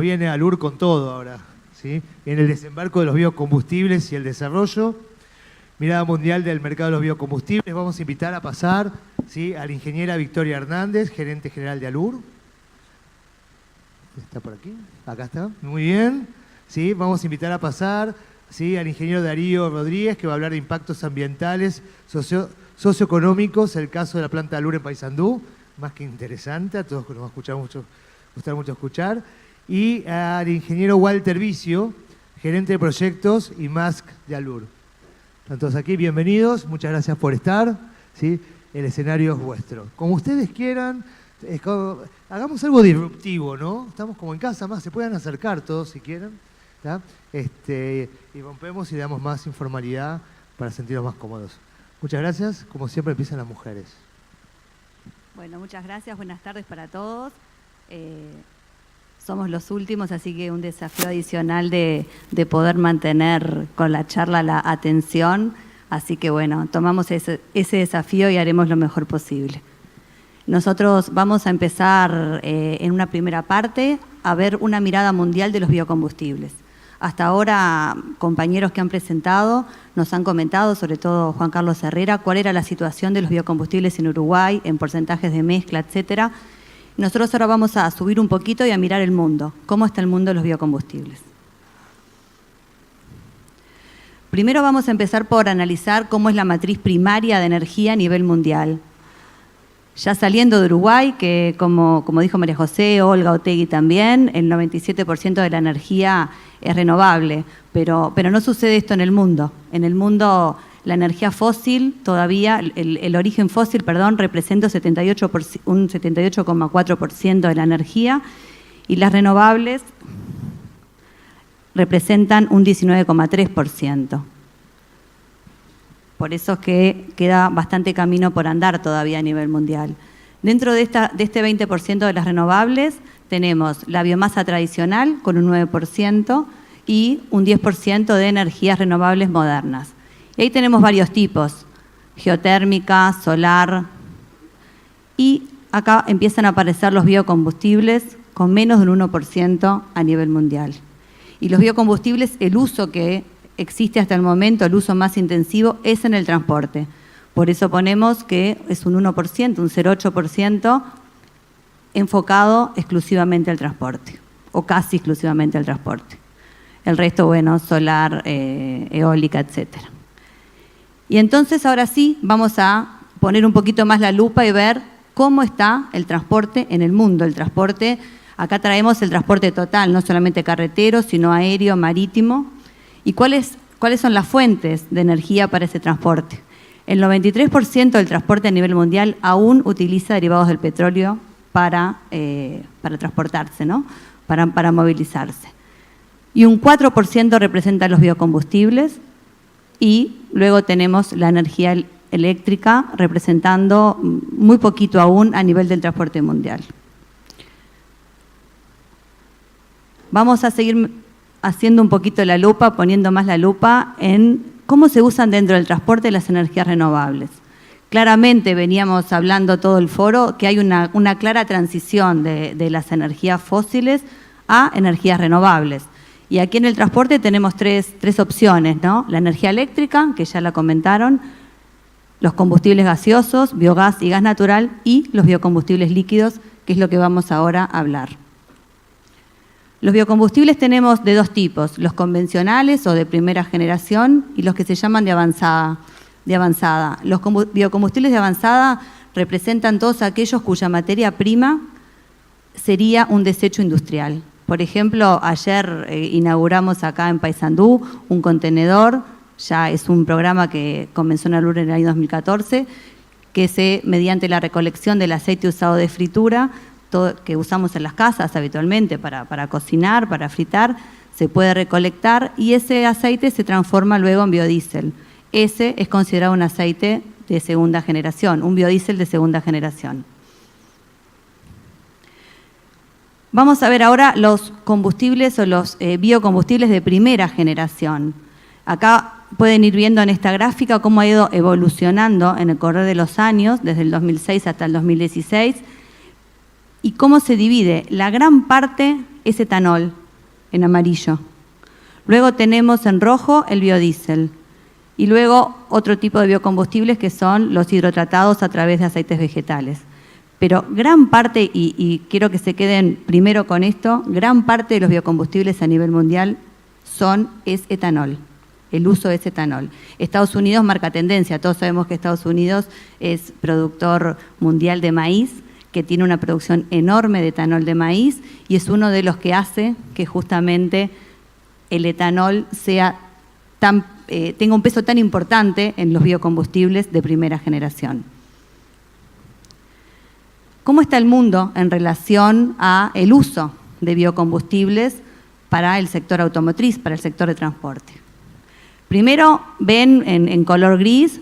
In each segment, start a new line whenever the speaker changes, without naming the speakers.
viene Alur con todo ahora, ¿sí? En el desembarco de los biocombustibles y el desarrollo. Mirada mundial del mercado de los biocombustibles. Vamos a invitar a pasar, ¿sí?, a la ingeniera Victoria Hernández, gerente general de Alur. ¿Está por aquí? Acá está. Muy bien. ¿Sí? Vamos a invitar a pasar, ¿sí?, al ingeniero Darío Rodríguez, que va a hablar de impactos ambientales, socioeconómicos, el caso de la planta de Alur en Paysandú. Más que interesante, a todos nos va a gustar mucho escuchar. Y al ingeniero Walter Vicio, gerente de proyectos y MASC de Alur. Están todos aquí, bienvenidos, muchas gracias por estar, ¿sí? El escenario es vuestro. Como ustedes quieran, hagamos algo disruptivo, ¿no? Estamos como en casa más, se pueden acercar todos si quieren, ¿tá? Y rompemos y damos más informalidad para sentirnos más cómodos. Muchas gracias, como siempre empiezan las mujeres.
Bueno, muchas gracias, buenas tardes para todos. Somos los últimos, así que un desafío adicional de poder mantener con la charla la atención. Así que bueno, tomamos ese desafío y haremos lo mejor posible. Nosotros vamos a empezar en una primera parte a ver una mirada mundial de los biocombustibles. Hasta ahora, compañeros que han presentado nos han comentado, sobre todo Juan Carlos Herrera, cuál era la situación de los biocombustibles en Uruguay, en porcentajes de mezcla, etcétera. Nosotros ahora vamos a subir un poquito y a mirar el mundo. ¿Cómo está el mundo de los biocombustibles? Primero vamos a empezar por analizar cómo es la matriz primaria de energía a nivel mundial. Ya saliendo de Uruguay, que como dijo María José, Olga Otegui también, el 97% de la energía es renovable, pero no sucede esto en el mundo. En el mundo la energía fósil todavía, el origen fósil, representa un 78,4% de la energía y las renovables representan un 19,3%. Por eso es que queda bastante camino por andar todavía a nivel mundial. Dentro de este 20% de las renovables tenemos la biomasa tradicional con un 9% y un 10% de energías renovables modernas. Y ahí tenemos varios tipos, geotérmica, solar, y acá empiezan a aparecer los biocombustibles con menos del 1% a nivel mundial. Y los biocombustibles, el uso que existe hasta el momento, el uso más intensivo, es en el transporte. Por eso ponemos que es un 1%, un 0,8% enfocado exclusivamente al transporte, o casi exclusivamente al transporte. El resto, bueno, solar, eólica, etcétera. Y entonces ahora sí vamos a poner un poquito más la lupa y ver cómo está el transporte en el mundo. El transporte, acá traemos el transporte total, no solamente carretero, sino aéreo, marítimo. ¿Y cuáles son las fuentes de energía para ese transporte? El 93% del transporte a nivel mundial aún utiliza derivados del petróleo para transportarse, ¿no? Para movilizarse. Y un 4% representan los biocombustibles y luego tenemos la energía eléctrica representando muy poquito aún a nivel del transporte mundial. Vamos a seguir haciendo un poquito la lupa, poniendo más la lupa en cómo se usan dentro del transporte las energías renovables. Claramente veníamos hablando todo el foro que hay una clara transición de las energías fósiles a energías renovables. Y aquí en el transporte tenemos tres opciones, ¿no? La energía eléctrica, que ya la comentaron, los combustibles gaseosos, biogás y gas natural, y los biocombustibles líquidos, que es lo que vamos ahora a hablar. Los biocombustibles tenemos de dos tipos, los convencionales o de primera generación y los que se llaman de avanzada. Los biocombustibles de avanzada representan todos aquellos cuya materia prima sería un desecho industrial. Por ejemplo, ayer inauguramos acá en Paysandú un contenedor, ya es un programa que comenzó en Alur en el año 2014, que mediante la recolección del aceite usado de fritura, que usamos en las casas habitualmente para cocinar, para fritar, se puede recolectar y ese aceite se transforma luego en biodiesel. Ese es considerado un aceite de segunda generación, un biodiesel de segunda generación. Vamos a ver ahora los combustibles o los biocombustibles de primera generación. Acá pueden ir viendo en esta gráfica cómo ha ido evolucionando en el correr de los años, desde el 2006 hasta el 2016, y cómo se divide. La gran parte es etanol, en amarillo. Luego tenemos en rojo el biodiesel. Y luego otro tipo de biocombustibles que son los hidrotratados a través de aceites vegetales. Pero gran parte, y quiero que se queden primero con esto, gran parte de los biocombustibles a nivel mundial es etanol. El uso es etanol. Estados Unidos marca tendencia. Todos sabemos que Estados Unidos es productor mundial de maíz, que tiene una producción enorme de etanol de maíz y es uno de los que hace que justamente el etanol tenga un peso tan importante en los biocombustibles de primera generación. ¿Cómo está el mundo en relación al uso de biocombustibles para el sector automotriz, para el sector de transporte? Primero ven en color gris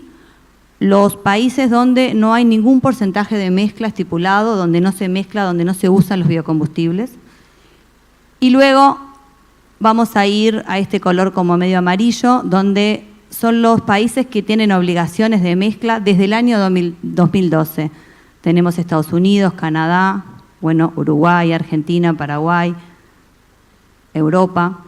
los países donde no hay ningún porcentaje de mezcla estipulado, donde no se mezcla, donde no se usan los biocombustibles. Y luego vamos a ir a este color como medio amarillo, donde son los países que tienen obligaciones de mezcla desde el año 2012. Tenemos Estados Unidos, Canadá, Uruguay, Argentina, Paraguay, Europa.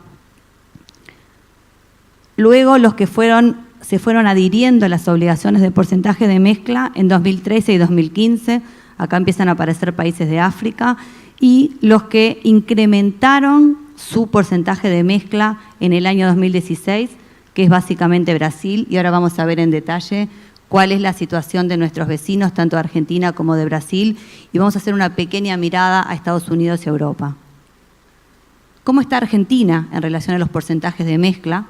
Luego los que se fueron adhiriendo a las obligaciones de porcentaje de mezcla en 2013 y 2015, acá empiezan a aparecer países de África, y los que incrementaron su porcentaje de mezcla en el año 2016, que es básicamente Brasil, y ahora vamos a ver en detalle cuál es la situación de nuestros vecinos, tanto de Argentina como de Brasil, y vamos a hacer una pequeña mirada a Estados Unidos y Europa. ¿Cómo está Argentina en relación a los porcentajes de mezcla?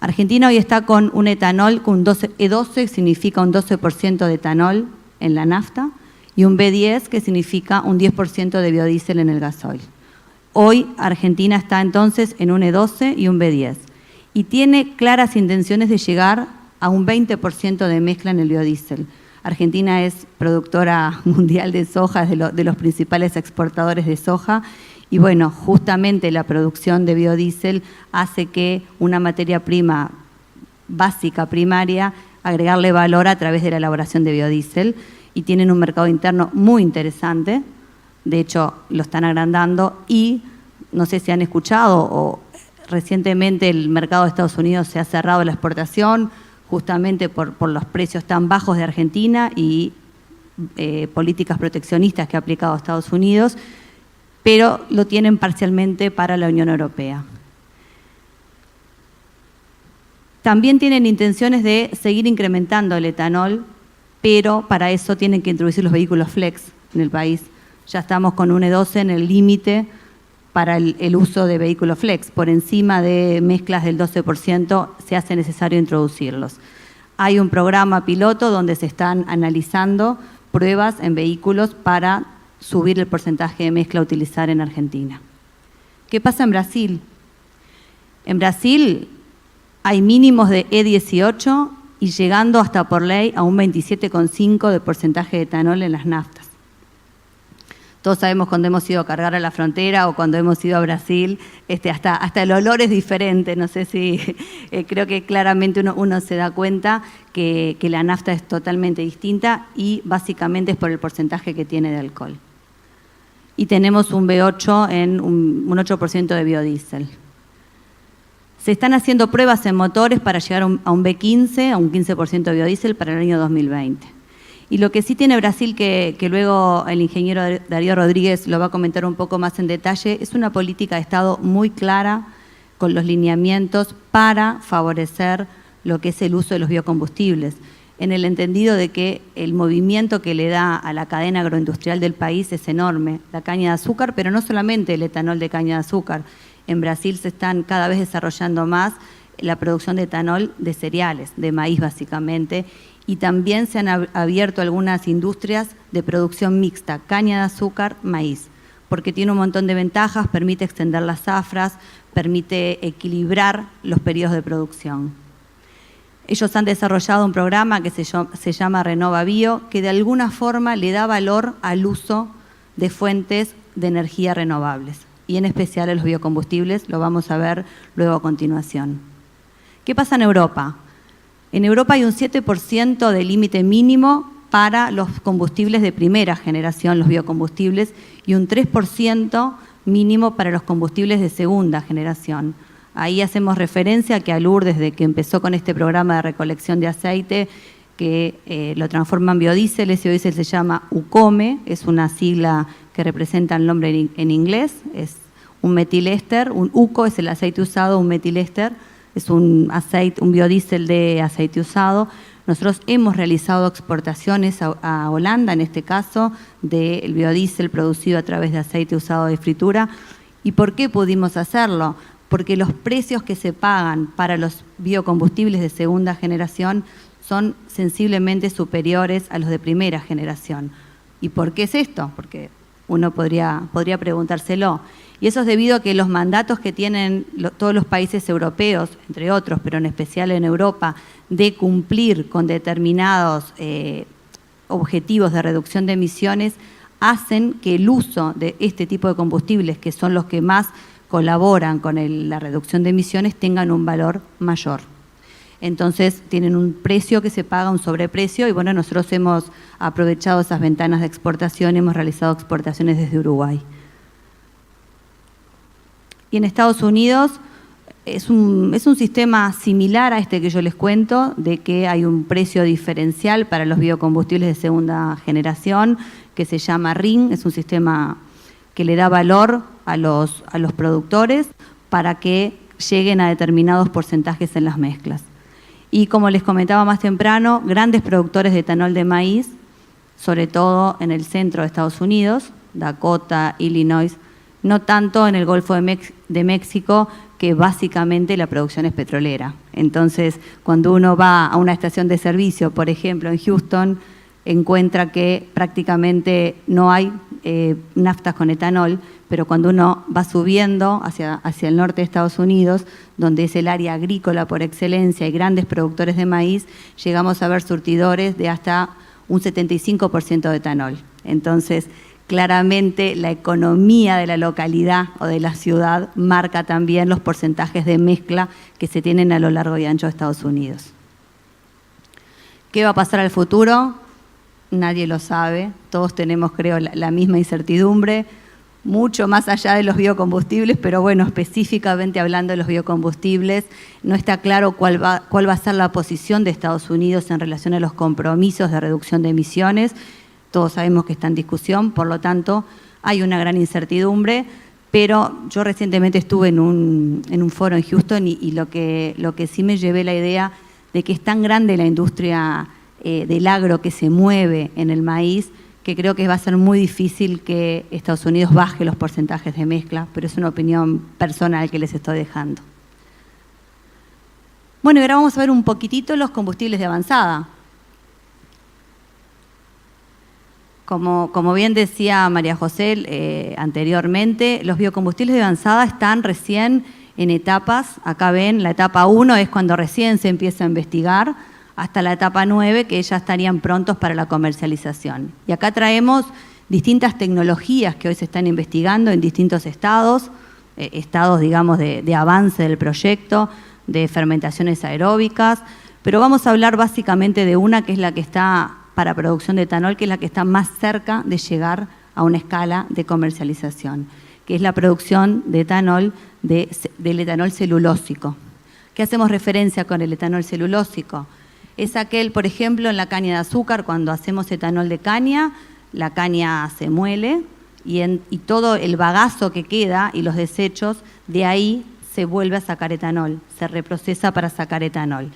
Argentina hoy está con un etanol, con un E12, significa un 12% de etanol en la nafta, y un B10, que significa un 10% de biodiesel en el gasoil. Hoy Argentina está entonces en un E12 y un B10, y tiene claras intenciones de llegar a un 20% de mezcla en el biodiesel. Argentina es productora mundial de soja, es de los principales exportadores de soja, y bueno, justamente la producción de biodiesel hace que una materia prima básica, primaria, agregarle valor a través de la elaboración de biodiesel, y tienen un mercado interno muy interesante. De hecho, lo están agrandando, y no sé si han escuchado, o recientemente el mercado de Estados Unidos se ha cerrado a la exportación justamente por los precios tan bajos de Argentina y políticas proteccionistas que ha aplicado Estados Unidos, pero lo tienen parcialmente para la Unión Europea. También tienen intenciones de seguir incrementando el etanol, pero para eso tienen que introducir los vehículos flex en el país. Ya estamos con un E12 en el límite para el uso de vehículos flex. Por encima de mezclas del 12% se hace necesario introducirlos. Hay un programa piloto donde se están analizando pruebas en vehículos para subir el porcentaje de mezcla a utilizar en Argentina. ¿Qué pasa en Brasil? En Brasil hay mínimos de E18 y llegando hasta por ley a un 27,5% de porcentaje de etanol en las naftas. Todos sabemos cuando hemos ido a cargar a la frontera o cuando hemos ido a Brasil, hasta el olor es diferente. No sé si, creo que claramente uno se da cuenta que la nafta es totalmente distinta, y básicamente es por el porcentaje que tiene de alcohol. Y tenemos un B8 en un 8% de biodiesel. Se están haciendo pruebas en motores para llegar a un B15, a un 15% de biodiesel para el año 2020. Y lo que sí tiene Brasil, que luego el ingeniero Darío Rodríguez lo va a comentar un poco más en detalle, es una política de Estado muy clara, con los lineamientos para favorecer lo que es el uso de los biocombustibles, en el entendido de que el movimiento que le da a la cadena agroindustrial del país es enorme. La caña de azúcar, pero no solamente el etanol de caña de azúcar. En Brasil se están cada vez desarrollando más la producción de etanol de cereales, de maíz básicamente, y también se han abierto algunas industrias de producción mixta, caña de azúcar, maíz, porque tiene un montón de ventajas, permite extender las zafras, permite equilibrar los periodos de producción. Ellos han desarrollado un programa que se llama Renova Bio, que de alguna forma le da valor al uso de fuentes de energía renovables, y en especial a los biocombustibles, lo vamos a ver luego a continuación. ¿Qué pasa en Europa? En Europa hay un 7% de límite mínimo para los combustibles de primera generación, los biocombustibles, y un 3% mínimo para los combustibles de segunda generación. Ahí hacemos referencia a que Alur, desde que empezó con este programa de recolección de aceite, que lo transforma en biodiesel, ese biodiesel se llama UCOME, es una sigla que representa el nombre en inglés, es un metiléster, un UCO es el aceite usado, un metiléster es un biodiesel de aceite usado. Nosotros hemos realizado exportaciones a Holanda, en este caso, del biodiesel producido a través de aceite usado de fritura. ¿Y por qué pudimos hacerlo? Porque los precios que se pagan para los biocombustibles de segunda generación son sensiblemente superiores a los de primera generación. ¿Y por qué es esto? Porque uno podría preguntárselo. Y eso es debido a que los mandatos que tienen todos los países europeos, entre otros, pero en especial en Europa, de cumplir con determinados objetivos de reducción de emisiones, hacen que el uso de este tipo de combustibles, que son los que más colaboran con la reducción de emisiones, tengan un valor mayor. Entonces tienen un precio que se paga, un sobreprecio, y bueno, nosotros hemos aprovechado esas ventanas de exportación, hemos realizado exportaciones desde Uruguay. Y en Estados Unidos es un sistema similar a este que yo les cuento, de que hay un precio diferencial para los biocombustibles de segunda generación, que se llama RIN, es un sistema que le da valor a los productores para que lleguen a determinados porcentajes en las mezclas. Y como les comentaba más temprano, grandes productores de etanol de maíz, sobre todo en el centro de Estados Unidos, Dakota, Illinois, no tanto en el Golfo de México, que básicamente la producción es petrolera. Entonces, cuando uno va a una estación de servicio, por ejemplo, en Houston, encuentra que prácticamente no hay naftas con etanol, pero cuando uno va subiendo hacia el norte de Estados Unidos, donde es el área agrícola por excelencia y grandes productores de maíz, llegamos a ver surtidores de hasta un 75% de etanol. Entonces, claramente la economía de la localidad o de la ciudad marca también los porcentajes de mezcla que se tienen a lo largo y ancho de Estados Unidos. ¿Qué va a pasar al futuro? Nadie lo sabe, todos tenemos, creo, la misma incertidumbre, mucho más allá de los biocombustibles, pero bueno, específicamente hablando de los biocombustibles, no está claro cuál va a ser la posición de Estados Unidos en relación a los compromisos de reducción de emisiones. Todos sabemos que está en discusión, por lo tanto, hay una gran incertidumbre, pero yo recientemente estuve en un foro en Houston y lo que sí me llevé la idea de que es tan grande la industria del agro que se mueve en el maíz, que creo que va a ser muy difícil que Estados Unidos baje los porcentajes de mezcla, pero es una opinión personal que les estoy dejando. Bueno, y ahora vamos a ver un poquitito los combustibles de avanzada. Como bien decía María José anteriormente, los biocombustibles de avanzada están recién en etapas. Acá ven, la etapa 1 es cuando recién se empieza a investigar, hasta la etapa 9, que ya estarían prontos para la comercialización. Y acá traemos distintas tecnologías que hoy se están investigando en distintos estados, digamos, de avance del proyecto, de fermentaciones aeróbicas, pero vamos a hablar básicamente de una que es la que está para producción de etanol, que es la que está más cerca de llegar a una escala de comercialización, que es la producción de etanol, del etanol celulósico. ¿Qué hacemos referencia con el etanol celulósico? Es aquel, por ejemplo, en la caña de azúcar, cuando hacemos etanol de caña, la caña se muele y todo el bagazo que queda y los desechos, de ahí se vuelve a sacar etanol, se reprocesa para sacar etanol.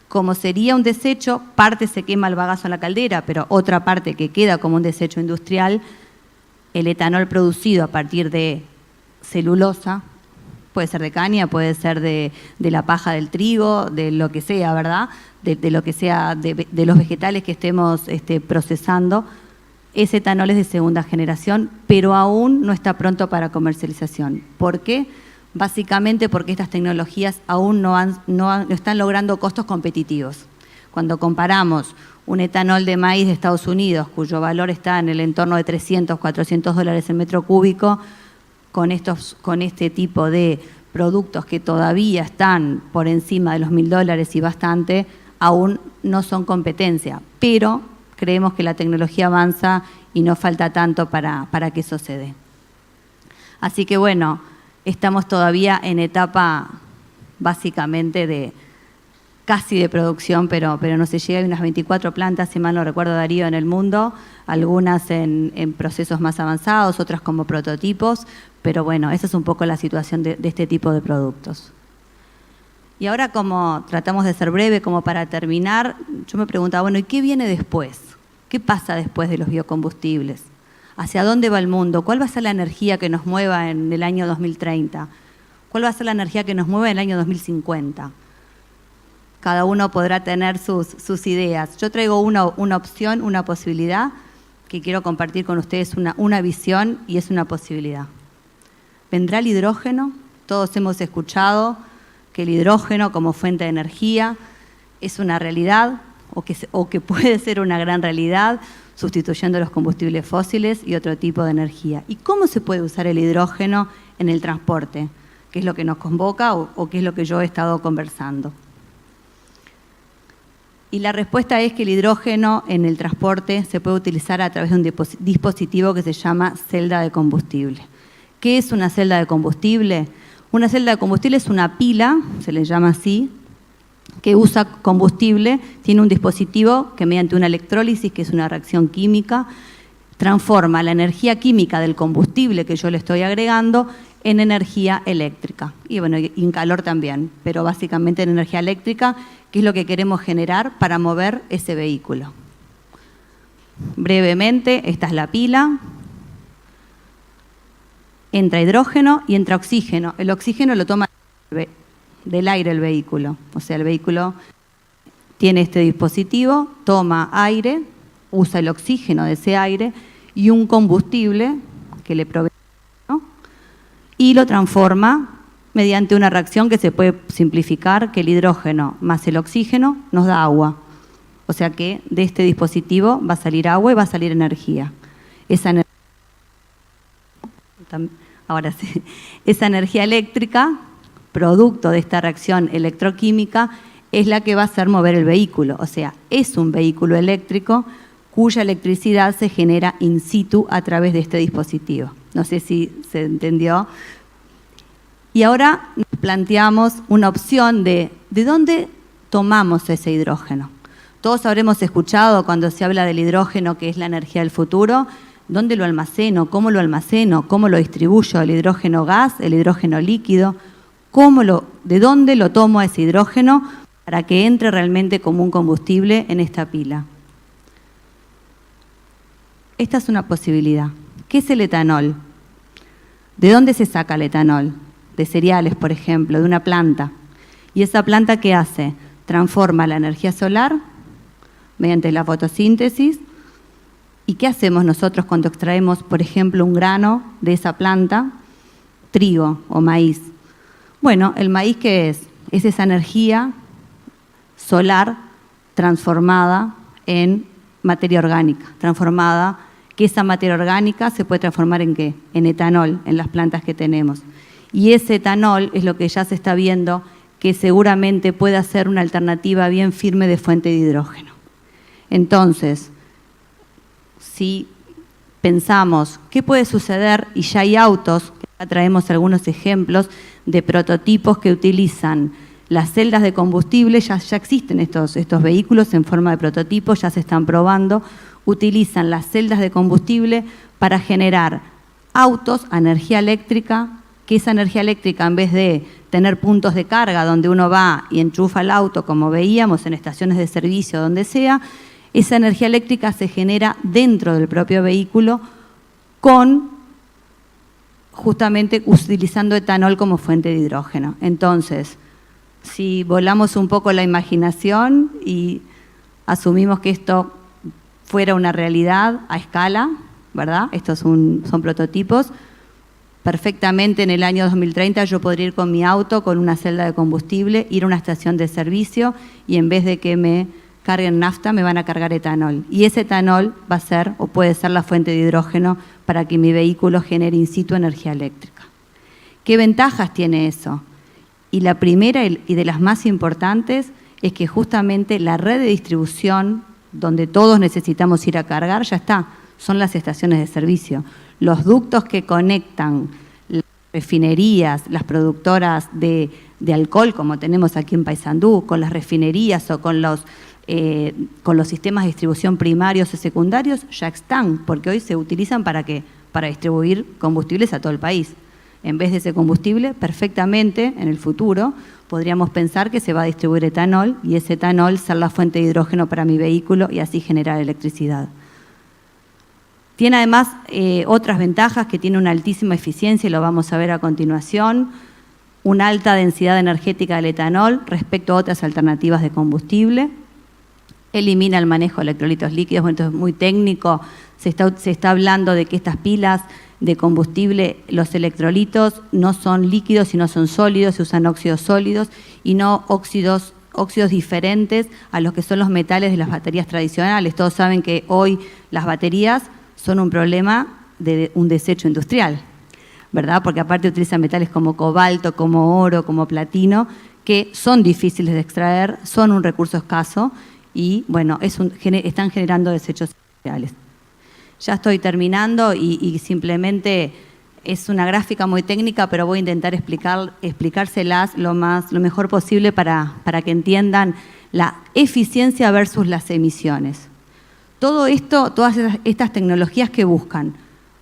Como sería un desecho, parte se quema el bagazo en la caldera, pero otra parte que queda como un desecho industrial, el etanol producido a partir de celulosa, puede ser de caña, puede ser de la paja del trigo, de lo que sea, ¿verdad? De lo que sea, de los vegetales que estemos procesando. Ese etanol es de segunda generación, pero aún no está pronto para comercialización. ¿Por qué? Básicamente porque estas tecnologías aún no están logrando costos competitivos. Cuando comparamos un etanol de maíz de Estados Unidos, cuyo valor está en el entorno de $300, $400 el metro cúbico, con este tipo de productos que todavía están por encima de los $1.000 y bastante, aún no son competencia, pero creemos que la tecnología avanza y no falta tanto para que eso se dé. Así que bueno, estamos todavía en etapa básicamente de casi de producción, pero no se llega. Hay unas 24 plantas, si mal no recuerdo, Darío, en el mundo, algunas en procesos más avanzados, otras como prototipos, pero bueno, esa es un poco la situación de este tipo de productos. Y ahora, como tratamos de ser breve, como para terminar, yo me preguntaba, bueno, ¿y qué viene después? ¿Qué pasa después de los biocombustibles? ¿Hacia dónde va el mundo? ¿Cuál va a ser la energía que nos mueva en el año 2030? ¿Cuál va a ser la energía que nos mueva en el año 2050? Cada uno podrá tener sus ideas. Yo traigo una opción, una posibilidad, que quiero compartir con ustedes, una visión, y es una posibilidad. ¿Vendrá el hidrógeno? Todos hemos escuchado que el hidrógeno como fuente de energía es una realidad o que puede ser una gran realidad, sustituyendo los combustibles fósiles y otro tipo de energía. ¿Y cómo se puede usar el hidrógeno en el transporte? ¿Qué es lo que nos convoca o qué es lo que yo he estado conversando? Y la respuesta es que el hidrógeno en el transporte se puede utilizar a través de un dispositivo que se llama celda de combustible. ¿Qué es una celda de combustible? Una celda de combustible es una pila, se le llama así, que usa combustible, tiene un dispositivo que mediante una electrólisis, que es una reacción química, transforma la energía química del combustible que yo le estoy agregando en energía eléctrica. Y bueno, y en calor también, pero básicamente en energía eléctrica, que es lo que queremos generar para mover ese vehículo. Brevemente, esta es la pila. Entra hidrógeno y entra oxígeno. El oxígeno lo toma del aire el vehículo. O sea, el vehículo tiene este dispositivo, toma aire, usa el oxígeno de ese aire y un combustible que le provee, ¿no? Y lo transforma mediante una reacción que se puede simplificar, que el hidrógeno más el oxígeno nos da agua. O sea que de este dispositivo va a salir agua y va a salir energía. Esa energía eléctrica, producto de esta reacción electroquímica, es la que va a hacer mover el vehículo. O sea, es un vehículo eléctrico cuya electricidad se genera in situ a través de este dispositivo. No sé si se entendió. Y ahora nos planteamos una opción de dónde tomamos ese hidrógeno. Todos habremos escuchado cuando se habla del hidrógeno, que es la energía del futuro, ¿dónde lo almaceno? ¿Cómo lo distribuyo? ¿El hidrógeno gas? ¿El hidrógeno líquido? ¿De dónde lo tomo ese hidrógeno para que entre realmente como un combustible en esta pila? Esta es una posibilidad. ¿Qué es el etanol? ¿De dónde se saca el etanol? De cereales, por ejemplo, de una planta. ¿Y esa planta qué hace? Transforma la energía solar mediante la fotosíntesis. ¿Y qué hacemos nosotros cuando extraemos, por ejemplo, un grano de esa planta? Trigo o maíz. Bueno, ¿el maíz qué es? Es esa energía solar transformada en materia orgánica, que esa materia orgánica se puede transformar ¿en qué? En etanol, en las plantas que tenemos. Y ese etanol es lo que ya se está viendo que seguramente puede ser una alternativa bien firme de fuente de hidrógeno. Entonces, si pensamos qué puede suceder, y ya hay autos, ya traemos algunos ejemplos de prototipos que utilizan las celdas de combustible, ya existen estos vehículos en forma de prototipos, ya se están probando, utilizan las celdas de combustible para generar autos a energía eléctrica, que esa energía eléctrica, en vez de tener puntos de carga donde uno va y enchufa el auto, como veíamos en estaciones de servicio, donde sea, esa energía eléctrica se genera dentro del propio vehículo justamente utilizando etanol como fuente de hidrógeno. Entonces, si volamos un poco la imaginación y asumimos que esto fuera una realidad a escala, ¿verdad? Estos son prototipos. Perfectamente en el año 2030 yo podría ir con mi auto, con una celda de combustible, ir a una estación de servicio y en vez de que me carguen nafta, me van a cargar etanol. Y ese etanol va a ser o puede ser la fuente de hidrógeno para que mi vehículo genere in situ energía eléctrica. ¿Qué ventajas tiene eso? Y la primera y de las más importantes es que justamente la red de distribución donde todos necesitamos ir a cargar ya está, son las estaciones de servicio. Los ductos que conectan la refinerías, las productoras de alcohol, como tenemos aquí en Paysandú, con las refinerías o con los sistemas de distribución primarios y secundarios, ya están, porque hoy se utilizan ¿para qué? Para distribuir combustibles a todo el país. En vez de ese combustible, perfectamente, en el futuro, podríamos pensar que se va a distribuir etanol y ese etanol ser la fuente de hidrógeno para mi vehículo y así generar electricidad. Tiene además otras ventajas, que tiene una altísima eficiencia y lo vamos a ver a continuación, una alta densidad energética del etanol respecto a otras alternativas de combustible, elimina el manejo de electrolitos líquidos. Bueno, esto es muy técnico, se está hablando de que estas pilas de combustible, los electrolitos no son líquidos, sino son sólidos, se usan óxidos sólidos y no óxidos diferentes a los que son los metales de las baterías tradicionales. Todos saben que hoy las baterías son un problema de un desecho industrial, ¿verdad? Porque aparte utilizan metales como cobalto, como oro, como platino, que son difíciles de extraer, son un recurso escaso y, bueno, están generando desechos industriales. Ya estoy terminando y simplemente es una gráfica muy técnica, pero voy a intentar explicárselas lo mejor posible para que entiendan la eficiencia versus las emisiones. Todo esto, todas estas tecnologías que buscan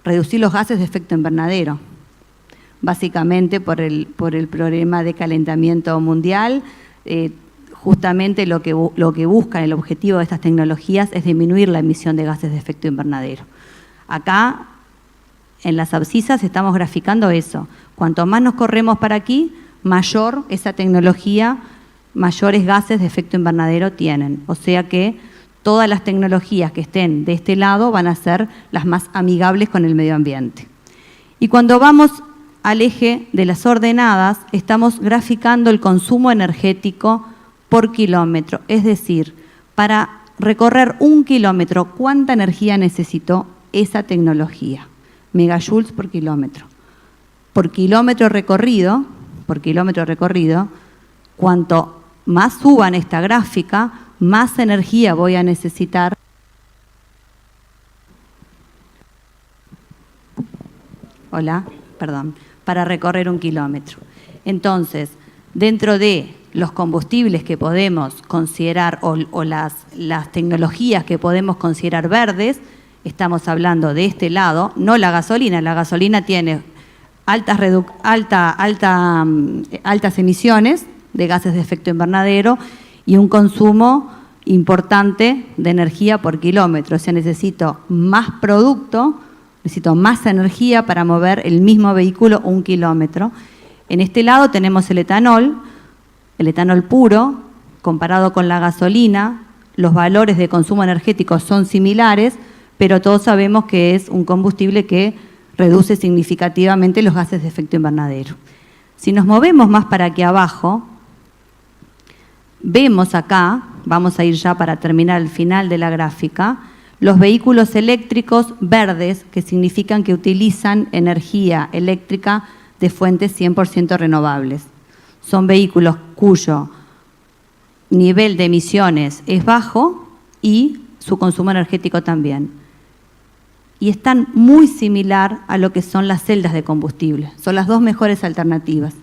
reducir los gases de efecto invernadero, básicamente por el problema de calentamiento mundial. Justamente lo que buscan, el objetivo de estas tecnologías es disminuir la emisión de gases de efecto invernadero. Acá, en las abscisas, estamos graficando eso. Cuanto más nos corremos para aquí, mayor esa tecnología, mayores gases de efecto invernadero tienen. O sea que todas las tecnologías que estén de este lado van a ser las más amigables con el medio ambiente. Y cuando vamos al eje de las ordenadas, estamos graficando el consumo energético por kilómetro. Es decir, para recorrer 1 kilómetro, ¿cuánta energía necesitó esa tecnología? Megajoules por kilómetro. Por kilómetro recorrido, cuanto más suba en esta gráfica, más energía voy a necesitar para recorrer 1 kilómetro. Entonces, dentro de los combustibles que podemos considerar o las tecnologías que podemos considerar verdes, estamos hablando de este lado, no la gasolina. La gasolina tiene altas emisiones de gases de efecto invernadero y un consumo importante de energía por kilómetro. O sea, necesito más producto, necesito más energía para mover el mismo vehículo 1 kilómetro. En este lado tenemos el etanol puro, comparado con la gasolina, los valores de consumo energético son similares, pero todos sabemos que es un combustible que reduce significativamente los gases de efecto invernadero. Si nos movemos más para aquí abajo, vemos acá, vamos a ir ya para terminar el final de la gráfica, los vehículos eléctricos verdes, que significan que utilizan energía eléctrica de fuentes 100% renovables. Son vehículos cuyo nivel de emisiones es bajo y su consumo energético también. Y están muy similar a lo que son las celdas de combustible. Son las dos mejores alternativas.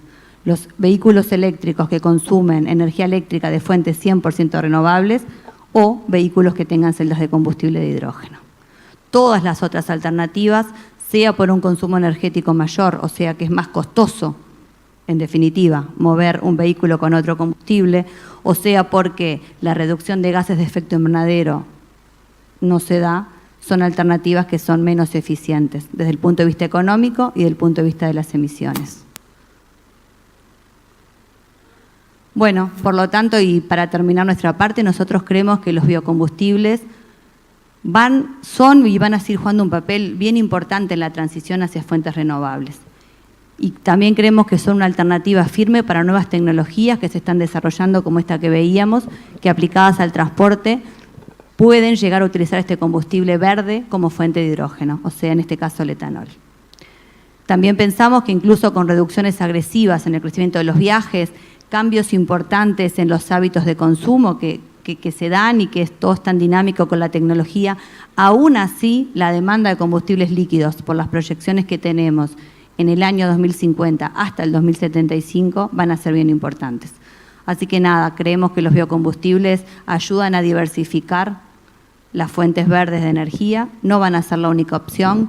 Los vehículos eléctricos que consumen energía eléctrica de fuentes 100% renovables o vehículos que tengan celdas de combustible de hidrógeno. Todas las otras alternativas, sea por un consumo energético mayor, o sea que es más costoso, en definitiva, mover un vehículo con otro combustible, o sea porque la reducción de gases de efecto invernadero no se da, son alternativas que son menos eficientes desde el punto de vista económico y desde el punto de vista de las emisiones. Bueno, por lo tanto, y para terminar nuestra parte, nosotros creemos que los biocombustibles son y van a seguir jugando un papel bien importante en la transición hacia fuentes renovables. Y también creemos que son una alternativa firme para nuevas tecnologías que se están desarrollando, como esta que veíamos, que aplicadas al transporte pueden llegar a utilizar este combustible verde como fuente de hidrógeno, o sea, en este caso el etanol. También pensamos que incluso con reducciones agresivas en el crecimiento de los viajes, cambios importantes en los hábitos de consumo que se dan y que todo es tan dinámico con la tecnología, aún así la demanda de combustibles líquidos por las proyecciones que tenemos en el año 2050 hasta el 2075 van a ser bien importantes. Así que nada, creemos que los biocombustibles ayudan a diversificar las fuentes verdes de energía, no van a ser la única opción,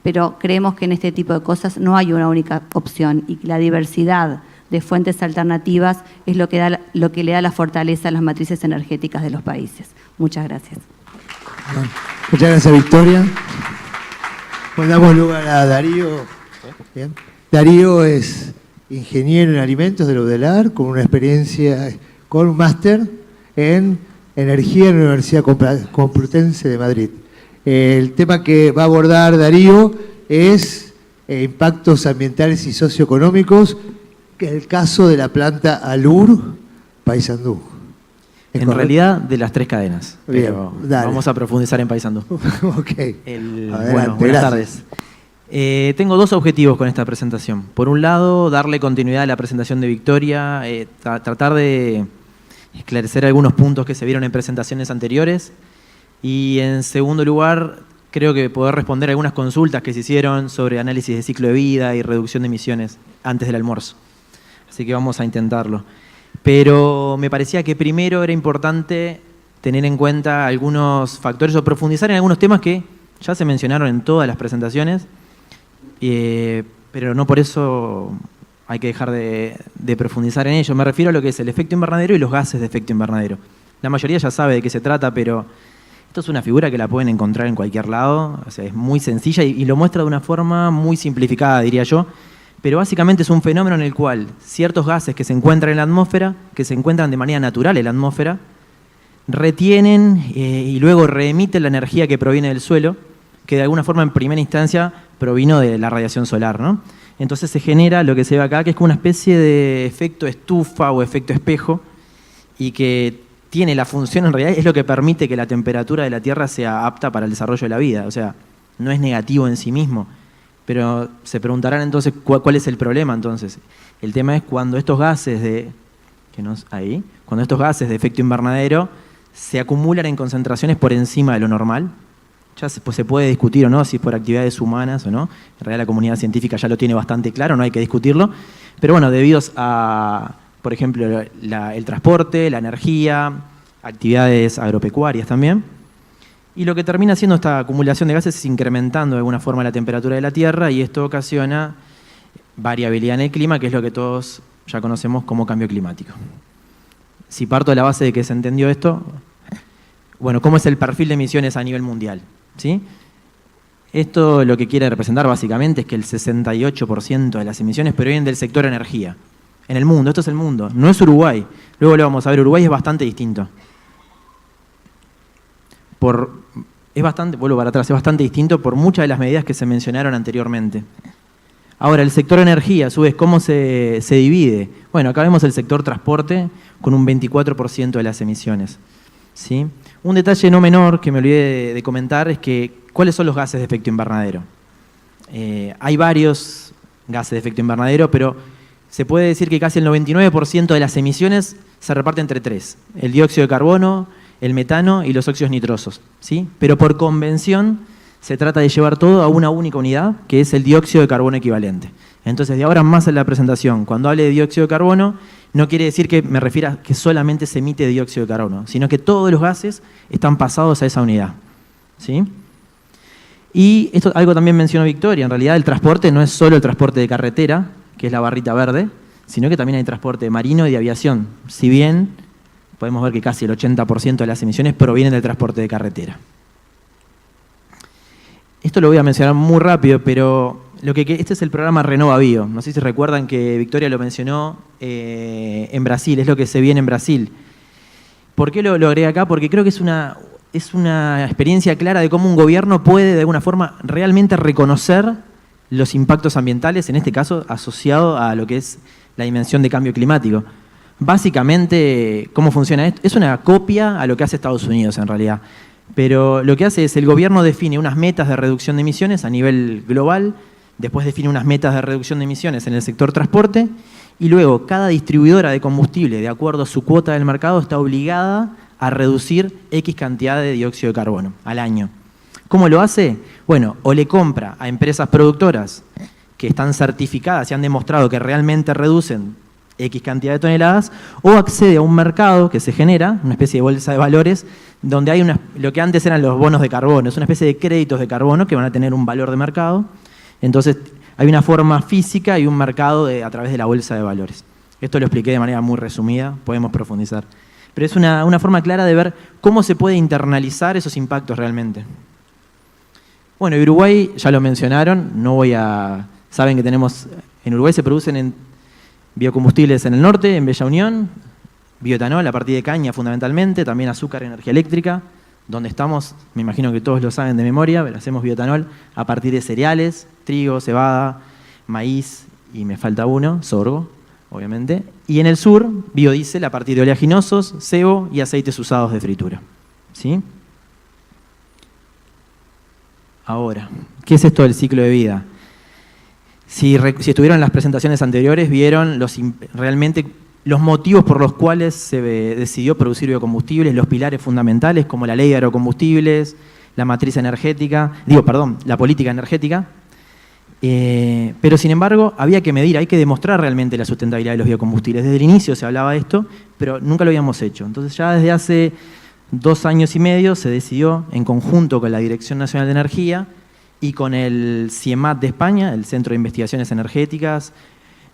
pero creemos que en este tipo de cosas no hay una única opción y que la diversidad de fuentes alternativas es lo que le da la fortaleza a las matrices energéticas de los países. Muchas gracias.
Muchas gracias, Victoria. Bueno, damos lugar a Darío. Bien. Darío es ingeniero en alimentos de la UDELAR, con una experiencia, con un máster en energía en la Universidad Complutense de Madrid. El tema que va a abordar Darío es impactos ambientales y socioeconómicos, que es el caso de la planta Alur Paysandú.
En realidad, de las 3 cadenas.
Bien,
pero
dale.
vamos a profundizar en Paysandú.
Ok.
Bueno, buenas tardes. Tengo 2 objetivos con esta presentación. Por un lado, darle continuidad a la presentación de Victoria, tratar de esclarecer algunos puntos que se vieron en presentaciones anteriores. Y en segundo lugar, creo que poder responder algunas consultas que se hicieron sobre análisis de ciclo de vida y reducción de emisiones antes del almuerzo. Así que vamos a intentarlo. Pero me parecía que primero era importante tener en cuenta algunos factores o profundizar en algunos temas que ya se mencionaron en todas las presentaciones, pero no por eso hay que dejar de profundizar en ello. Me refiero a lo que es el efecto invernadero y los gases de efecto invernadero. La mayoría ya sabe de qué se trata, pero esto es una figura que la pueden encontrar en cualquier lado. O sea, es muy sencilla y lo muestra de una forma muy simplificada, diría yo. Pero básicamente es un fenómeno en el cual ciertos gases que se encuentran en la atmósfera, que se encuentran de manera natural en la atmósfera, retienen y luego reemiten la energía que proviene del suelo, que de alguna forma en primera instancia provino de la radiación solar, ¿no? Entonces se genera lo que se ve acá, que es como una especie de efecto estufa o efecto espejo, y que tiene la función, en realidad es lo que permite que la temperatura de la Tierra sea apta para el desarrollo de la vida. O sea, no es negativo en sí mismo. Pero se preguntarán entonces cuál es el problema entonces. El tema es cuando estos gases cuando estos gases de efecto invernadero se acumulan en concentraciones por encima de lo normal. Ya se puede discutir o no si es por actividades humanas o no. En realidad la comunidad científica ya lo tiene bastante claro, no hay que discutirlo. Pero bueno, debido a, por ejemplo, el transporte, la energía, actividades agropecuarias también. Y lo que termina haciendo esta acumulación de gases es incrementando de alguna forma la temperatura de la Tierra, y esto ocasiona variabilidad en el clima, que es lo que todos ya conocemos como cambio climático. Si parto de la base de que se entendió esto, bueno, ¿cómo es el perfil de emisiones a nivel mundial? ¿Sí? Esto lo que quiere representar básicamente es que el 68% de las emisiones provienen del sector energía. En el mundo, esto es el mundo, no es Uruguay. Luego lo vamos a ver, Uruguay es bastante distinto. Vuelvo para atrás, es bastante distinto por muchas de las medidas que se mencionaron anteriormente. Ahora, el sector energía, a su vez, ¿cómo se divide? Bueno, acá vemos el sector transporte con un 24% de las emisiones. ¿Sí? Un detalle no menor que me olvidé de comentar es que, ¿cuáles son los gases de efecto invernadero? Hay varios gases de efecto invernadero, pero se puede decir que casi el 99% de las emisiones se reparte entre 3. El dióxido de carbono, el metano y los óxidos nitrosos, ¿sí? Pero por convención se trata de llevar todo a una única unidad, que es el dióxido de carbono equivalente. Entonces, de ahora en más en la presentación, cuando hable de dióxido de carbono, no quiere decir que me refiera a que solamente se emite dióxido de carbono, sino que todos los gases están pasados a esa unidad, ¿sí? Y esto algo también mencionó Victoria, en realidad el transporte no es solo el transporte de carretera, que es la barrita verde, sino que también hay transporte marino y de aviación, si bien podemos ver que casi el 80% de las emisiones provienen del transporte de carretera. Esto lo voy a mencionar muy rápido, pero este es el programa RenovaBio. No sé si recuerdan que Victoria lo mencionó en Brasil, es lo que se viene en Brasil. ¿Por qué lo agregué acá? Porque creo que es una experiencia clara de cómo un gobierno puede de alguna forma realmente reconocer los impactos ambientales, en este caso asociado a lo que es la dimensión de cambio climático. Básicamente, ¿cómo funciona esto? Es una copia a lo que hace Estados Unidos en realidad. Pero lo que hace es el gobierno define unas metas de reducción de emisiones a nivel global, después define unas metas de reducción de emisiones en el sector transporte, y luego cada distribuidora de combustible, de acuerdo a su cuota del mercado, está obligada a reducir X cantidad de dióxido de carbono al año. ¿Cómo lo hace? Bueno, o le compra a empresas productoras que están certificadas y han demostrado que realmente reducen X cantidad de toneladas, o accede a un mercado que se genera, una especie de bolsa de valores, donde hay lo que antes eran los bonos de carbono, es una especie de créditos de carbono que van a tener un valor de mercado. Entonces, hay una forma física y un mercado a través de la bolsa de valores. Esto lo expliqué de manera muy resumida, podemos profundizar. Pero es una forma clara de ver cómo se puede internalizar esos impactos realmente. Bueno, Uruguay, ya lo mencionaron, saben que en Uruguay se producen biocombustibles en el norte, en Bella Unión, bioetanol a partir de caña fundamentalmente, también azúcar, energía eléctrica. Donde estamos, me imagino que todos lo saben de memoria, pero hacemos bioetanol a partir de cereales, trigo, cebada, maíz y me falta uno, sorgo, obviamente. Y en el sur, biodiesel a partir de oleaginosos, sebo y aceites usados de fritura. ¿Sí? Ahora, ¿qué es esto del ciclo de vida? Si estuvieron en las presentaciones anteriores, vieron realmente los motivos por los cuales se decidió producir biocombustibles, los pilares fundamentales como la ley de agrocombustibles, la matriz energética, la política energética. Pero sin embargo, había que medir, hay que demostrar realmente la sustentabilidad de los biocombustibles. Desde el inicio se hablaba de esto, pero nunca lo habíamos hecho. Entonces ya desde hace 2 años y medio se decidió, en conjunto con la Dirección Nacional de Energía y con el CIEMAT de España, el Centro de Investigaciones Energéticas,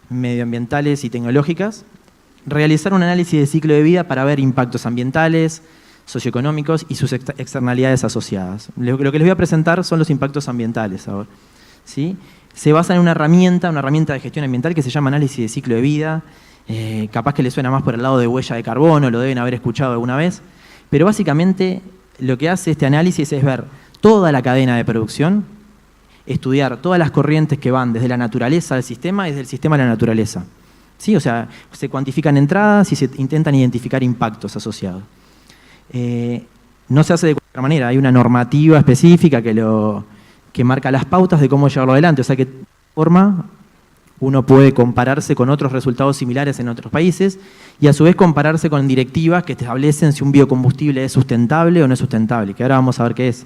Medioambientales y Tecnológicas, realizar un análisis de ciclo de vida para ver impactos ambientales, socioeconómicos y sus externalidades asociadas. Lo que les voy a presentar son los impactos ambientales ahora. ¿Sí? Se basa en una herramienta de gestión ambiental que se llama análisis de ciclo de vida. Capaz que les suena más por el lado de huella de carbono, lo deben haber escuchado alguna vez. Pero básicamente lo que hace este análisis es ver toda la cadena de producción, estudiar todas las corrientes que van desde la naturaleza al sistema y desde el sistema a la naturaleza. ¿Sí? O sea, se cuantifican entradas y se intentan identificar impactos asociados. No se hace de cualquier manera, hay una normativa específica que marca las pautas de cómo llevarlo adelante. O sea que de esta forma uno puede compararse con otros resultados similares en otros países y a su vez compararse con directivas que establecen si un biocombustible es sustentable o no es sustentable, que ahora vamos a ver qué es.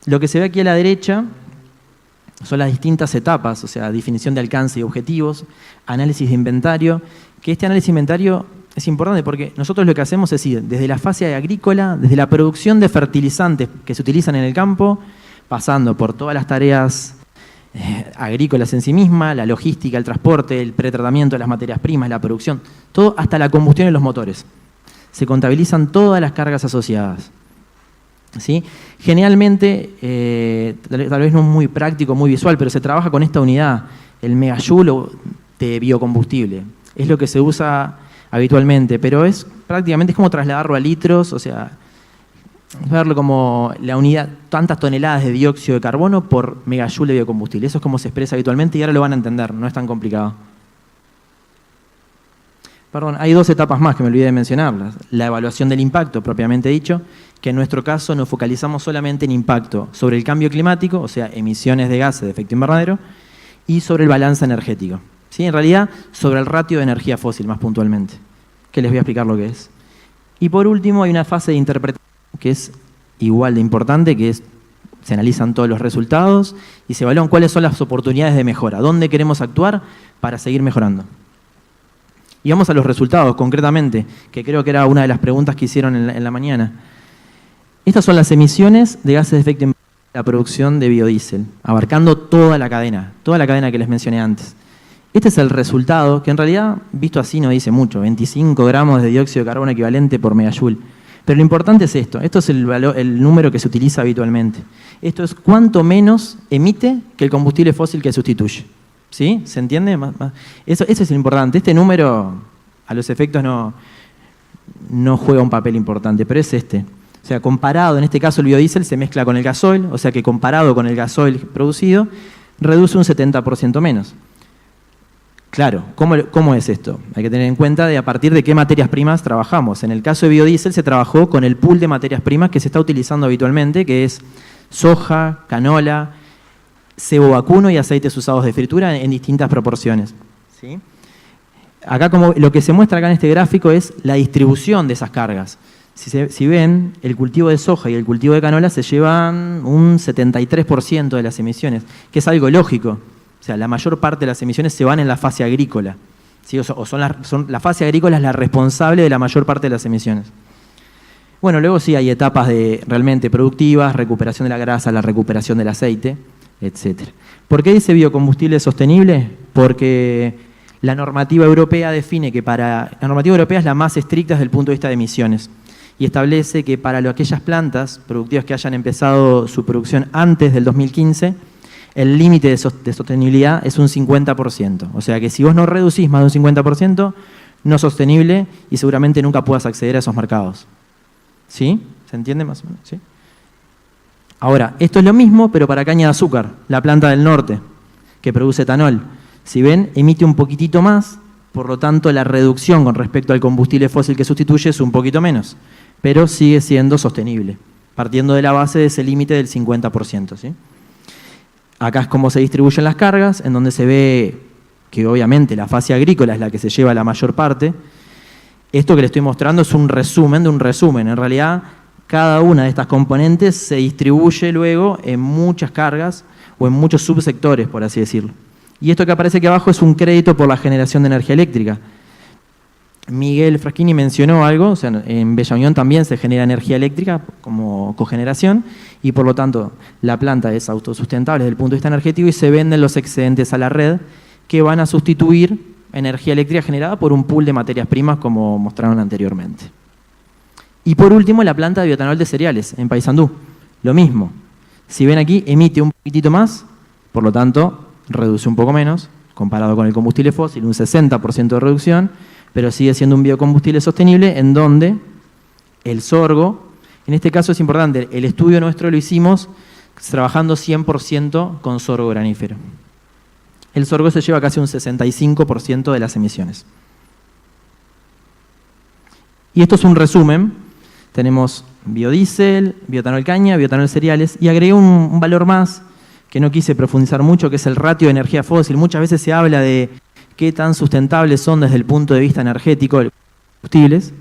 Lo que se ve aquí a la derecha son las distintas etapas, o sea, definición de alcance y objetivos, análisis de inventario, que este análisis de inventario es importante porque nosotros lo que hacemos es ir desde la fase agrícola, desde la producción de fertilizantes que se utilizan en el campo, pasando por todas las tareas agrícolas en sí misma, la logística, el transporte, el pretratamiento de las materias primas, la producción, todo hasta la combustión de los motores. Se contabilizan todas las cargas asociadas. ¿Sí? Generalmente, tal vez no muy práctico, muy visual, pero se trabaja con esta unidad, el megajoule de biocombustible. Es lo que se usa habitualmente, pero prácticamente es como trasladarlo a litros, o sea, verlo como la unidad, tantas toneladas de dióxido de carbono por megajoule de biocombustible. Eso es como se expresa habitualmente y ahora lo van a entender, no es tan complicado. Perdón, hay 2 etapas más que me olvidé de mencionarlas. La evaluación del impacto, propiamente dicho, que en nuestro caso nos focalizamos solamente en impacto sobre el cambio climático, o sea, emisiones de gases de efecto invernadero, y sobre el balance energético. ¿Sí? En realidad, sobre el ratio de energía fósil, más puntualmente, que les voy a explicar lo que es. Y por último, hay una fase de interpretación que es igual de importante, que se analizan todos los resultados y se evalúan cuáles son las oportunidades de mejora, dónde queremos actuar para seguir mejorando. Y vamos a los resultados, concretamente, que creo que era una de las preguntas que hicieron en la mañana. Estas son las emisiones de gases de efecto invernadero de la producción de biodiesel, abarcando toda la cadena que les mencioné antes. Este es el resultado, que en realidad, visto así, no dice mucho, 25 gramos de dióxido de carbono equivalente por megajoule. Pero lo importante es esto es el número que se utiliza habitualmente. Esto es cuánto menos emite que el combustible fósil que sustituye. ¿Sí? ¿Se entiende? Eso es lo importante. Este número, a los efectos, no juega un papel importante, pero es este. O sea, comparado, en este caso el biodiesel se mezcla con el gasoil, o sea que comparado con el gasoil producido, reduce un 70% menos. Claro, ¿cómo es esto? Hay que tener en cuenta de a partir de qué materias primas trabajamos. En el caso de biodiesel se trabajó con el pool de materias primas que se está utilizando habitualmente, que es soja, canola, cebo vacuno y aceites usados de fritura en distintas proporciones. ¿Sí? Acá lo que se muestra acá en este gráfico es la distribución de esas cargas. Si ven, el cultivo de soja y el cultivo de canola se llevan un 73% de las emisiones, que es algo lógico. O sea, la mayor parte de las emisiones se van en la fase agrícola. ¿Sí? La fase agrícola es la responsable de la mayor parte de las emisiones. Bueno, luego sí hay etapas realmente productivas, recuperación de la grasa, la recuperación del aceite, etc. ¿Por qué dice biocombustible sostenible? Porque la normativa europea define que la normativa europea es la más estricta desde el punto de vista de emisiones y establece que para aquellas plantas productivas que hayan empezado su producción antes del 2015, el límite de sostenibilidad es un 50%. O sea que si vos no reducís más de un 50%, no es sostenible y seguramente nunca puedas acceder a esos mercados. ¿Sí? ¿Se entiende más o menos? ¿Sí? Ahora, esto es lo mismo, pero para caña de azúcar, la planta del norte, que produce etanol. Si ven, emite un poquitito más, por lo tanto la reducción con respecto al combustible fósil que sustituye es un poquito menos, pero sigue siendo sostenible, partiendo de la base de ese límite del 50%. ¿Sí? Acá es como se distribuyen las cargas, en donde se ve que obviamente la fase agrícola es la que se lleva la mayor parte. Esto que les estoy mostrando es un resumen de un resumen. En realidad, cada una de estas componentes se distribuye luego en muchas cargas o en muchos subsectores, por así decirlo. Y esto que aparece aquí abajo es un crédito por la generación de energía eléctrica. Miguel Fraschini mencionó algo, o sea, en Bella Unión también se genera energía eléctrica como cogeneración y por lo tanto la planta es autosustentable desde el punto de vista energético y se venden los excedentes a la red que van a sustituir energía eléctrica generada por un pool de materias primas como mostraron anteriormente. Y por último, la planta de bioetanol de cereales en Paysandú. Lo mismo. Si ven aquí, emite un poquitito más, por lo tanto, reduce un poco menos, comparado con el combustible fósil, un 60% de reducción, pero sigue siendo un biocombustible sostenible en donde el sorgo, en este caso es importante, el estudio nuestro lo hicimos trabajando 100% con sorgo granífero. El sorgo se lleva casi un 65% de las emisiones. Y esto es un resumen. Tenemos biodiesel, bioetanol caña, bioetanol cereales, y agregué un valor más que no quise profundizar mucho, que es el ratio de energía fósil. Muchas veces se habla de qué tan sustentables son desde el punto de vista energético los combustibles.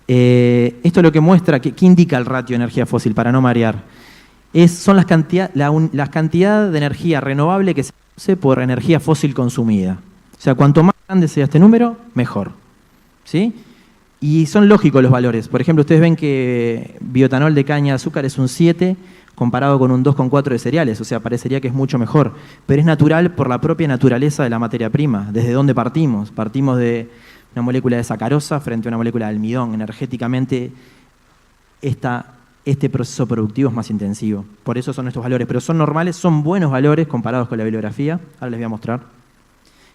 Esto es lo que muestra, ¿qué indica el ratio de energía fósil para no marear? Son las cantidades de energía renovable que se produce por energía fósil consumida. O sea, cuanto más grande sea este número, mejor. ¿Sí? Y son lógicos los valores. Por ejemplo, ustedes ven que bioetanol de caña de azúcar es un 7 comparado con un 2,4 de cereales. O sea, parecería que es mucho mejor. Pero es natural por la propia naturaleza de la materia prima. ¿Desde dónde partimos? Partimos de una molécula de sacarosa frente a una molécula de almidón. Energéticamente, este proceso productivo es más intensivo. Por eso son estos valores. Pero son normales, son buenos valores comparados con la bibliografía. Ahora les voy a mostrar.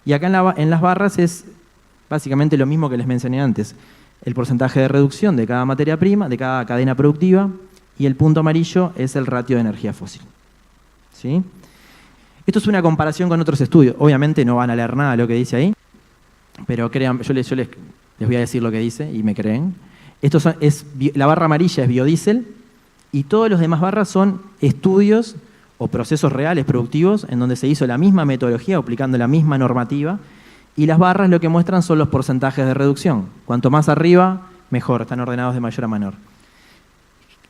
Y acá en las barras es básicamente lo mismo que les mencioné antes. El porcentaje de reducción de cada materia prima, de cada cadena productiva, y el punto amarillo es el ratio de energía fósil. ¿Sí? Esto es una comparación con otros estudios. Obviamente no van a leer nada de lo que dice ahí, pero crean, yo les voy a decir lo que dice y me creen. La barra amarilla es biodiesel y todos los demás barras son estudios o procesos reales productivos en donde se hizo la misma metodología aplicando la misma normativa. Y las barras lo que muestran son los porcentajes de reducción. Cuanto más arriba, mejor, están ordenados de mayor a menor.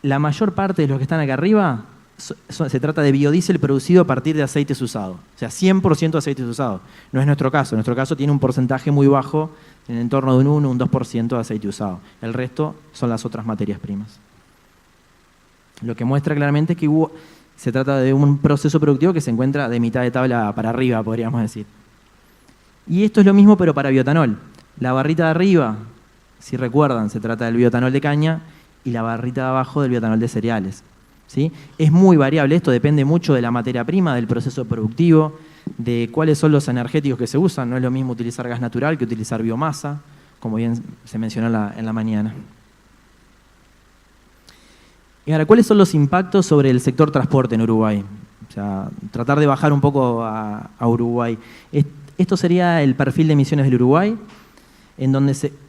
La mayor parte de los que están acá arriba se trata de biodiesel producido a partir de aceites usados. O sea, 100% de aceites usados. No es nuestro caso. Nuestro caso tiene un porcentaje muy bajo, en el entorno de un 1, un 2% de aceite usado. El resto son las otras materias primas. Lo que muestra claramente es que se trata de un proceso productivo que se encuentra de mitad de tabla para arriba, podríamos decir. Y esto es lo mismo, pero para bioetanol. La barrita de arriba, si recuerdan, se trata del bioetanol de caña y la barrita de abajo del bioetanol de cereales. ¿Sí? Es muy variable esto, depende mucho de la materia prima, del proceso productivo, de cuáles son los energéticos que se usan. No es lo mismo utilizar gas natural que utilizar biomasa, como bien se mencionó en la mañana. Y ahora, ¿cuáles son los impactos sobre el sector transporte en Uruguay? O sea, tratar de bajar un poco a Uruguay. Esto sería el perfil de emisiones del Uruguay,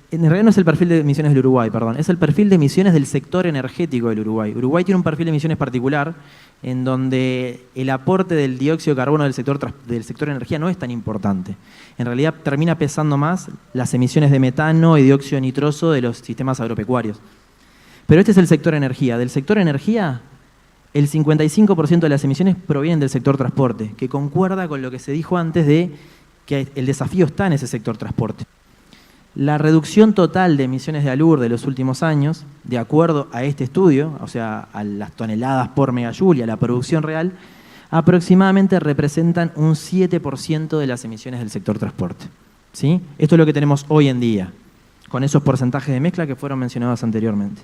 en realidad no es el perfil de emisiones del Uruguay, perdón, es el perfil de emisiones del sector energético del Uruguay. Uruguay tiene un perfil de emisiones particular, en donde el aporte del dióxido de carbono del sector energía no es tan importante. En realidad termina pesando más las emisiones de metano y dióxido nitroso de los sistemas agropecuarios. Pero este es el sector energía. Del sector energía, el 55% de las emisiones provienen del sector transporte, que concuerda con lo que se dijo antes de que el desafío está en ese sector transporte. La reducción total de emisiones de ALUR de los últimos años, de acuerdo a este estudio, o sea, a las toneladas por megajoule, a la producción real, aproximadamente representan un 7% de las emisiones del sector transporte. ¿Sí? Esto es lo que tenemos hoy en día, con esos porcentajes de mezcla que fueron mencionados anteriormente.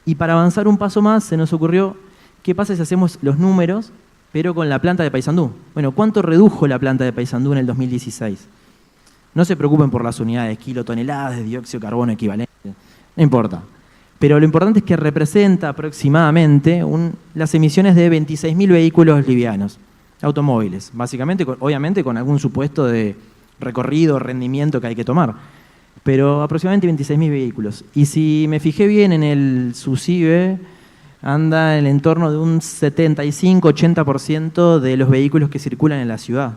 Y para avanzar un paso más, se nos ocurrió, ¿qué pasa si hacemos los números, pero con la planta de Paysandú? Bueno, ¿cuánto redujo la planta de Paysandú en el 2016? No se preocupen por las unidades, kilotoneladas de dióxido de carbono equivalente, no importa. Pero lo importante es que representa aproximadamente las emisiones de 26.000 vehículos livianos, automóviles, básicamente, obviamente con algún supuesto de recorrido, rendimiento que hay que tomar, pero aproximadamente 26.000 vehículos. Y si me fijé bien en el SUSIBE, anda en el entorno de un 75-80% de los vehículos que circulan en la ciudad.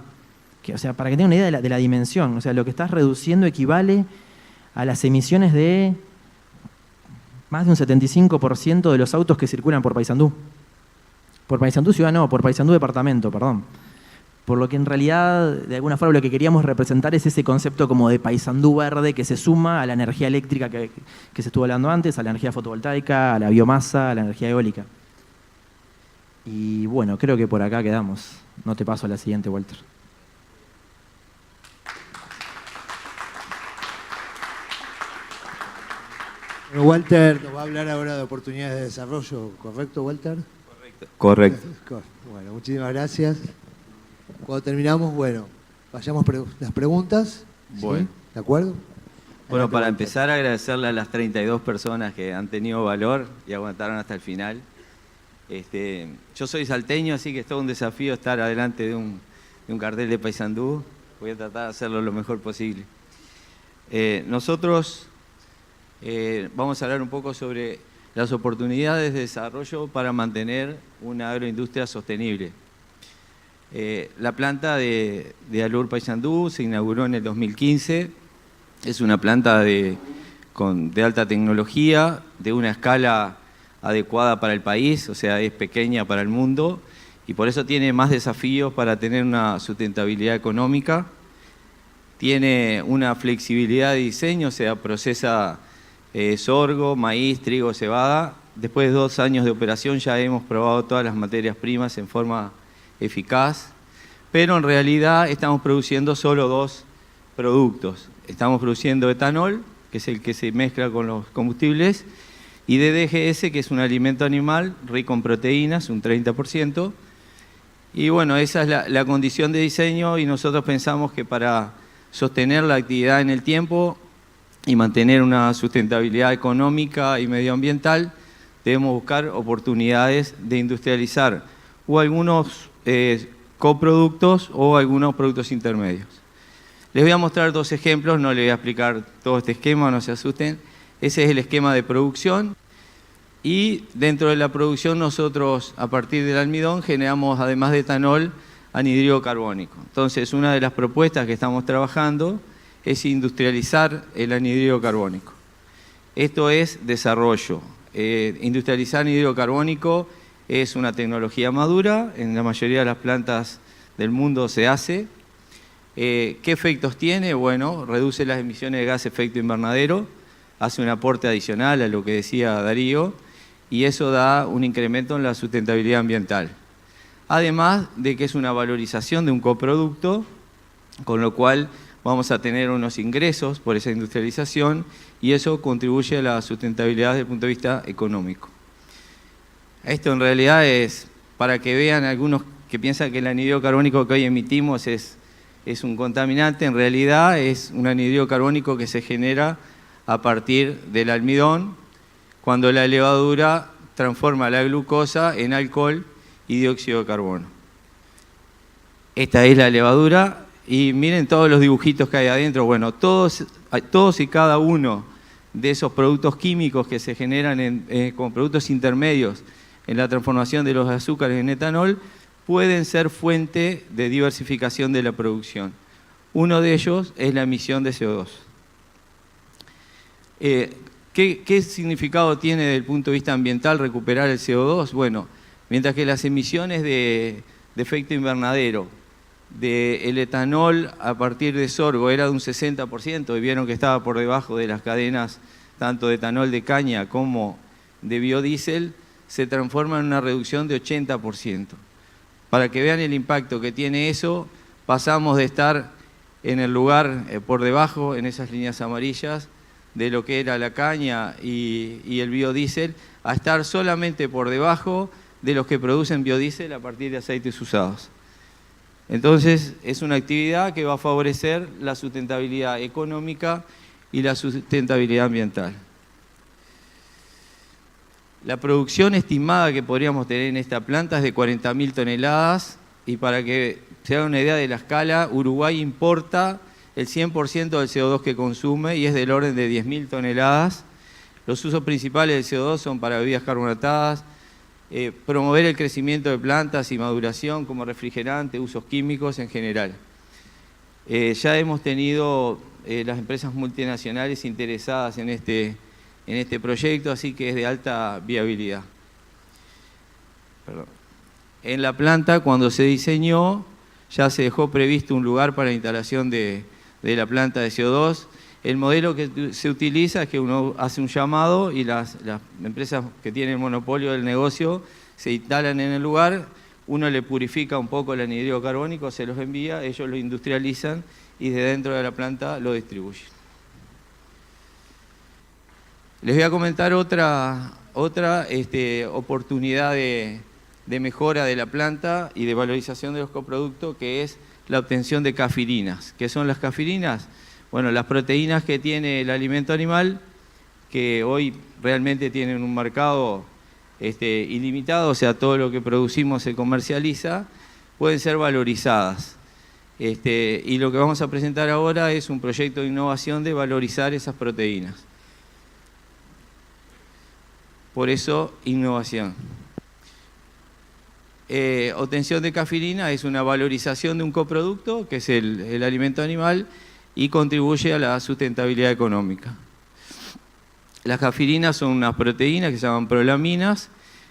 O sea, para que tengan una idea de la dimensión, o sea, lo que estás reduciendo equivale a las emisiones de más de un 75% de los autos que circulan por Paysandú. Por Paysandú ciudad no, por Paysandú departamento, perdón. Por lo que en realidad, de alguna forma, lo que queríamos representar es ese concepto como de Paysandú verde que se suma a la energía eléctrica que se estuvo hablando antes, a la energía fotovoltaica, a la biomasa, a la energía eólica. Y bueno, creo que por acá quedamos. No te paso a la siguiente, Walter.
Bueno, Walter nos va a hablar ahora de oportunidades de desarrollo, ¿correcto, Walter?
Correcto.
Bueno, muchísimas gracias. Cuando terminamos, bueno, vayamos las preguntas.
Bueno.
¿Sí? ¿De acuerdo?
Bueno,
Adelante,
para
Walter.
empezar, agradecerle a las 32 personas que han tenido valor y aguantaron hasta el final. Yo soy salteño, así que es todo un desafío estar adelante de un cartel de Paysandú. Voy a tratar de hacerlo lo mejor posible. Nosotros vamos a hablar un poco sobre las oportunidades de desarrollo para mantener una agroindustria sostenible. La planta de ALUR Paysandú se inauguró en el 2015. Es una planta de alta tecnología, de una escala adecuada para el país, o sea, es pequeña para el mundo y por eso tiene más desafíos para tener una sustentabilidad económica. Tiene una flexibilidad de diseño, o sea, procesa sorgo, maíz, trigo, cebada. Después de 2 años de operación ya hemos probado todas las materias primas en forma eficaz, pero en realidad estamos produciendo solo 2 productos. Estamos produciendo etanol, que es el que se mezcla con los combustibles, y DDGS, que es un alimento animal rico en proteínas, un 30%. Y bueno, esa es la condición de diseño y nosotros pensamos que para sostener la actividad en el tiempo y mantener una sustentabilidad económica y medioambiental, debemos buscar oportunidades de industrializar o algunos coproductos o algunos productos intermedios. Les voy a mostrar 2 ejemplos, no les voy a explicar todo este esquema, no se asusten. Ese es el esquema de producción y dentro de la producción nosotros a partir del almidón generamos además de etanol anhídrido carbónico. Entonces una de las propuestas que estamos trabajando es industrializar el anhídrido carbónico. Esto es desarrollo. Industrializar anhídrido carbónico es una tecnología madura, en la mayoría de las plantas del mundo se hace. ¿Qué efectos tiene? Bueno, reduce las emisiones de gas efecto invernadero, hace un aporte adicional a lo que decía Darío y eso da un incremento en la sustentabilidad ambiental. Además de que es una valorización de un coproducto, con lo cual vamos a tener unos ingresos por esa industrialización y eso contribuye a la sustentabilidad desde el punto de vista económico. Esto en realidad es para que vean algunos que piensan que el anhídrido carbónico que hoy emitimos es un contaminante, en realidad es un anhídrido carbónico que se genera a partir del almidón cuando la levadura transforma la glucosa en alcohol y dióxido de carbono. Esta es la levadura y miren todos los dibujitos que hay adentro. Bueno, todos y cada uno de esos productos químicos que se generan como productos intermedios en la transformación de los azúcares en etanol pueden ser fuente de diversificación de la producción. Uno de ellos es la emisión de CO2. ¿Qué significado tiene desde el punto de vista ambiental recuperar el CO2? Bueno, Mientras que las emisiones de efecto invernadero del etanol a partir de sorgo era de un 60%, y vieron que estaba por debajo de las cadenas tanto de etanol de caña como de biodiesel, se transforma en una reducción de 80%. Para que vean el impacto que tiene eso, pasamos de estar en el lugar por debajo, en esas líneas amarillas, de lo que era la caña y el biodiesel, a estar solamente por debajo de los que producen biodiesel a partir de aceites usados. Entonces, es una actividad que va a favorecer la sustentabilidad económica y la sustentabilidad ambiental. La producción estimada que podríamos tener en esta planta es de 40.000 toneladas, y para que se haga una idea de la escala, Uruguay importa el 100% del CO2 que consume y es del orden de 10.000 toneladas. Los usos principales del CO2 son para bebidas carbonatadas, promover el crecimiento de plantas y maduración como refrigerante, usos químicos en general. Ya hemos tenido las empresas multinacionales interesadas en este proyecto, así que es de alta viabilidad. Perdón. En la planta, cuando se diseñó, ya se dejó previsto un lugar para la instalación de la planta de CO2. El modelo que se utiliza es que uno hace un llamado y las empresas que tienen monopolio del negocio se instalan en el lugar, uno le purifica un poco el anhídrido carbónico, se los envía, ellos lo industrializan y desde dentro de la planta lo distribuyen. Les voy a comentar otra oportunidad de mejora de la planta y de valorización de los coproductos, que es la obtención de cafirinas. ¿Qué son las cafirinas? Bueno, las proteínas que tiene el alimento animal, que hoy realmente tienen un mercado ilimitado, o sea, todo lo que producimos se comercializa, pueden ser valorizadas. Y lo que vamos a presentar ahora es un proyecto de innovación de valorizar esas proteínas. Por eso, innovación. Obtención de cafirina es una valorización de un coproducto, que es el alimento animal, y contribuye a la sustentabilidad económica. Las cafirinas son unas proteínas que se llaman prolaminas,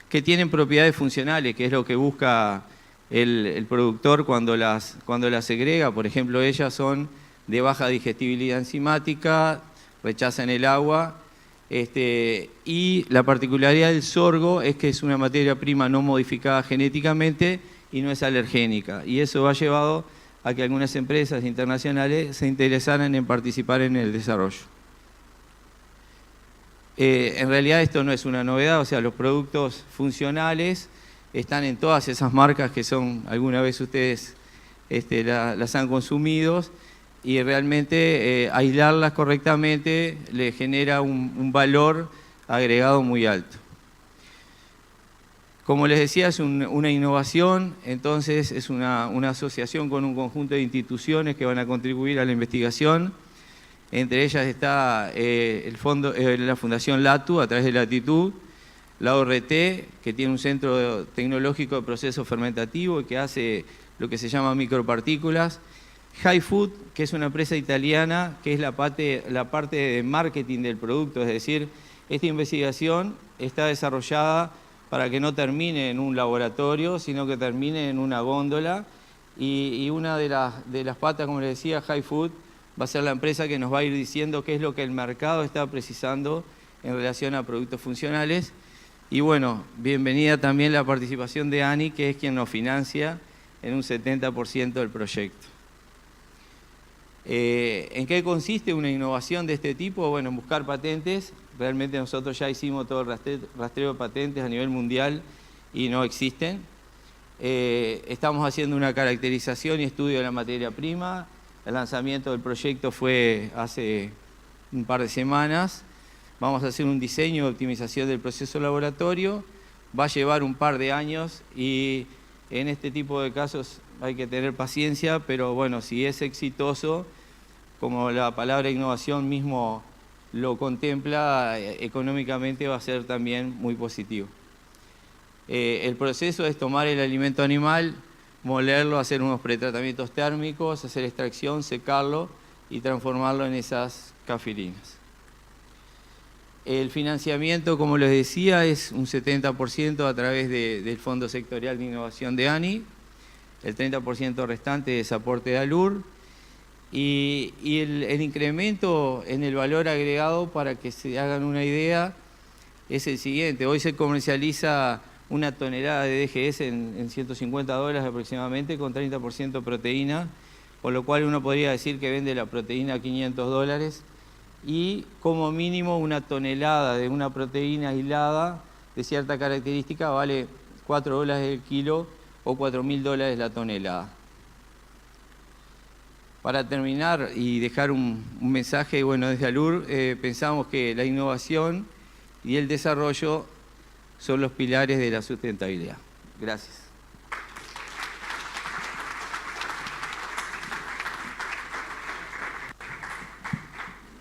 que tienen propiedades funcionales, que es lo que busca el productor cuando las segrega. Por ejemplo, ellas son de baja digestibilidad enzimática, rechazan el agua, y la particularidad del sorgo es que es una materia prima no modificada genéticamente y no es alergénica, y eso ha llevado a que algunas empresas internacionales se interesaran en participar en el desarrollo. En realidad esto no es una novedad, o sea, los productos funcionales están en todas esas marcas que son, alguna vez ustedes las han consumido, y realmente aislarlas correctamente le genera un valor agregado muy alto. Como les decía, es una innovación, entonces es una asociación con un conjunto de instituciones que van a contribuir a la investigación. Entre ellas está la Fundación LATU, a través de Latitud, la ORT, que tiene un centro tecnológico de proceso fermentativo y que hace lo que se llama micropartículas. HiFood, que es una empresa italiana, que es la parte de marketing del producto, es decir, esta investigación está desarrollada para que no termine en un laboratorio, sino que termine en una góndola, y una de las patas, como les decía, HiFood, va a ser la empresa que nos va a ir diciendo qué es lo que el mercado está precisando en relación a productos funcionales. Y bueno, bienvenida también la participación de ANI, que es quien nos financia en un 70% del proyecto. ¿En qué consiste una innovación de este tipo? Bueno, en buscar patentes. Realmente nosotros ya hicimos todo el rastreo de patentes a nivel mundial y no existen. Estamos haciendo una caracterización y estudio de la materia prima. El lanzamiento del proyecto fue hace un par de semanas. Vamos a hacer un diseño de optimización del proceso laboratorio. Va a llevar un par de años y en este tipo de casos hay que tener paciencia, pero bueno, si es exitoso, como la palabra innovación mismo lo contempla, económicamente va a ser también muy positivo. El proceso es tomar el alimento animal, molerlo, hacer unos pretratamientos térmicos, hacer extracción, secarlo y transformarlo en esas cafirinas. El financiamiento, como les decía, es un 70% a través del Fondo Sectorial de Innovación de ANI, el 30% restante es aporte de ALUR, y el incremento en el valor agregado, para que se hagan una idea, es el siguiente. Hoy se comercializa una tonelada de DGS en $150 aproximadamente, con 30% proteína, por lo cual uno podría decir que vende la proteína a $500, y como mínimo una tonelada de una proteína aislada de cierta característica vale $4 el kilo o $4.000 la tonelada. Para terminar y dejar un mensaje, bueno, desde ALUR pensamos que la innovación y el desarrollo son los pilares de la sustentabilidad. Gracias.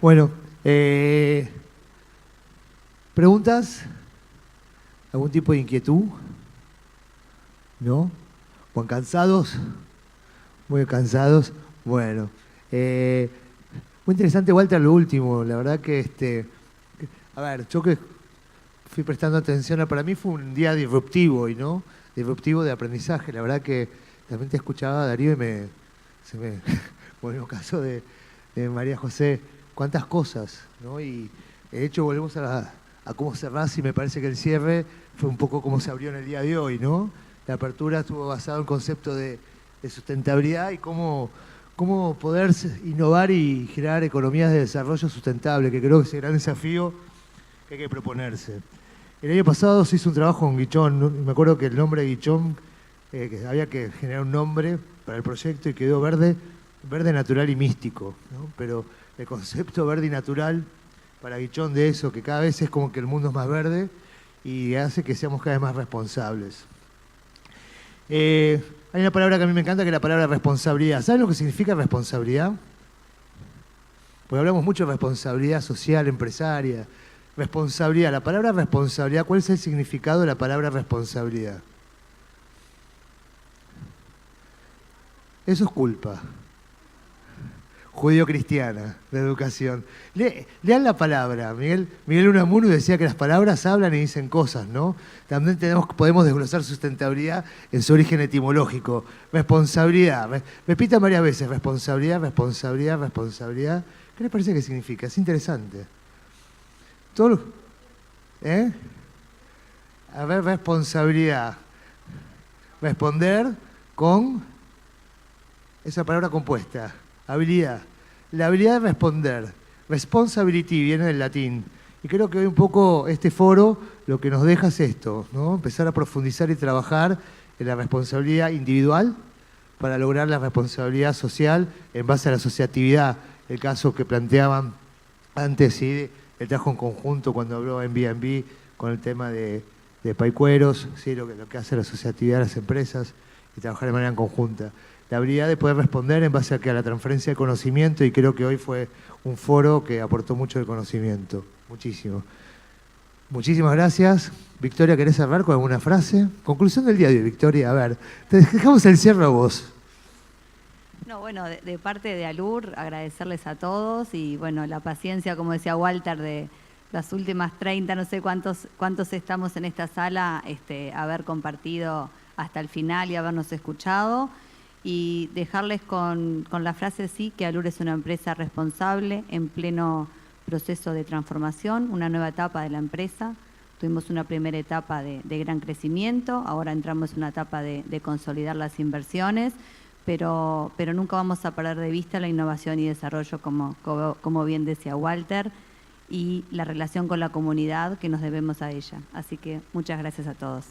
Bueno, ¿preguntas? ¿Algún tipo de inquietud? ¿No? ¿Muy cansados? Muy cansados. Bueno, muy interesante, Walter, lo último. La verdad que, a ver, yo que fui prestando atención, para mí fue un día disruptivo, ¿no? Disruptivo de aprendizaje. La verdad que también te escuchaba, Darío, y se me bueno, el caso de María José, cuántas cosas, ¿no? Y de hecho volvemos a cómo cerrás, y me parece que el cierre fue un poco como se abrió en el día de hoy, ¿no? La apertura estuvo basada en el concepto de sustentabilidad y cómo poder innovar y generar economías de desarrollo sustentable, que creo que es el gran desafío que hay que proponerse. El año pasado se hizo un trabajo con Guichón, ¿no? Me acuerdo que el nombre de Guichón, que había que generar un nombre para el proyecto y quedó verde natural y místico, ¿no? Pero el concepto verde y natural para Guichón de eso, que cada vez es como que el mundo es más verde y hace que seamos cada vez más responsables. Hay una palabra que a mí me encanta, que es la palabra responsabilidad. ¿Saben lo que significa responsabilidad? Porque hablamos mucho de responsabilidad social, empresaria. Responsabilidad, la palabra responsabilidad, ¿cuál es el significado de la palabra responsabilidad? Eso es culpa. Judío-cristiana, de educación. Lean la palabra. Miguel Unamuno decía que las palabras hablan y dicen cosas, ¿no? También podemos desglosar sustentabilidad en su origen etimológico. Responsabilidad. Repitan varias veces. Responsabilidad, responsabilidad, responsabilidad. ¿Qué les parece que significa? Es interesante. A ver, responsabilidad. Responder con esa palabra compuesta. Habilidad. La habilidad de responder. Responsibility viene del latín. Y creo que hoy un poco este foro lo que nos deja es esto, ¿no? Empezar a profundizar y trabajar en la responsabilidad individual para lograr la responsabilidad social en base a la asociatividad. El caso que planteaban antes, ¿sí? El trabajo en conjunto cuando habló en B&B con el tema de paicueros, ¿sí? Lo que hace la asociatividad de las empresas y trabajar de manera conjunta. La habilidad de poder responder en base a la transferencia de conocimiento, y creo que hoy fue un foro que aportó mucho de conocimiento, muchísimo. Muchísimas gracias. Victoria, ¿querés cerrar con alguna frase? Conclusión del día de hoy, Victoria, a ver, te dejamos el cierre a vos.
No, bueno, de parte de ALUR, agradecerles a todos y bueno, la paciencia, como decía Walter, de las últimas 30, no sé cuántos estamos en esta sala, haber compartido hasta el final y habernos escuchado. Y dejarles con la frase sí, que ALUR es una empresa responsable en pleno proceso de transformación, una nueva etapa de la empresa. Tuvimos una primera etapa de gran crecimiento, ahora entramos en una etapa de consolidar las inversiones, pero nunca vamos a perder de vista la innovación y desarrollo, como bien decía Walter, y la relación con la comunidad que nos debemos a ella. Así que muchas gracias a todos.